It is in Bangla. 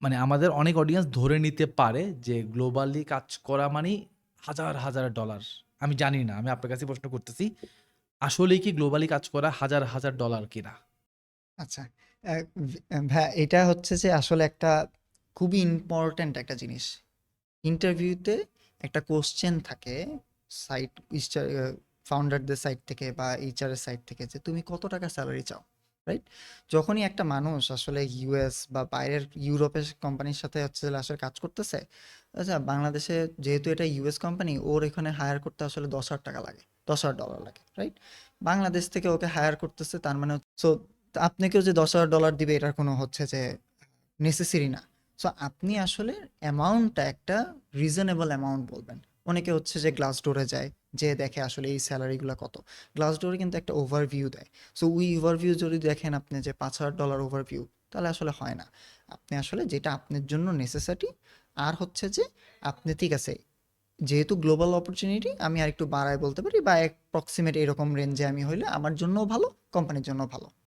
মানে আমাদের অনেক অডিয়েন্স ধরে নিতে পারে যে গ্লোবালি কাজ করা মানেই হাজার, হাজার ডলার। আমি জানি না। আমি আপনার কাছে প্রশ্ন করতেছি। আসলেই কি গ্লোবালি কাজ করা হাজার, হাজার ডলার কিনা? আচ্ছা, ভাইয়া এটা হচ্ছে যে আসলে একটা খুবই ইম্পর্ট্যান্ট একটা জিনিস। ইন্টারভিউতে একটা কোশ্চেন থাকে সাইট ফাউন্ডারদের সাইড থেকে বা এইচআর এর সাইড থেকে যে তুমি কত টাকা স্যালারি চাও, রাইট? যখনই একটা মানুষ আসলে ইউএস বা বাইরের ইউরোপের কোম্পানির সাথে হচ্ছে যে আসলে কাজ করতেছে, আচ্ছা বাংলাদেশে যেহেতু এটা ইউএস কোম্পানি, ওর এখানে হায়ার করতে আসলে 10,000 টাকা লাগে, 10,000 ডলার লাগে, রাইট? বাংলাদেশ থেকে ওকে হায়ার করতেছে, তার মানে সো আপনাকেও যে 10,000 ডলার দিবে এটার কোনো হচ্ছে যে নেসেসারি না। সো আপনি আসলে অ্যামাউন্টটা একটা রিজনেবল অ্যামাউন্ট বলবেন। অনেকে হচ্ছে যে গ্লাসডোরে যায়, যে দেখে আসলে এই স্যালারিগুলো কত। গ্লাসডোরে কিন্তু একটা ওভারভিউ দেয়। সো ওই ওভারভিউ যদি দেখেন আপনি যে $5,000 ওভারভিউ, তাহলে আসলে হয় না। আপনি আসলে যেটা আপনার জন্য নেসেসারি, আর হচ্ছে যে আপনি ঠিক আছে, যেহেতু গ্লোবাল অপরচুনিটি আমি আর একটু বাড়ায় বলতে পারি বা অ্যাপ্রক্সিমেট এরকম রেঞ্জে আমি হইলে আমার জন্যও ভালো, কোম্পানির জন্য ভালো।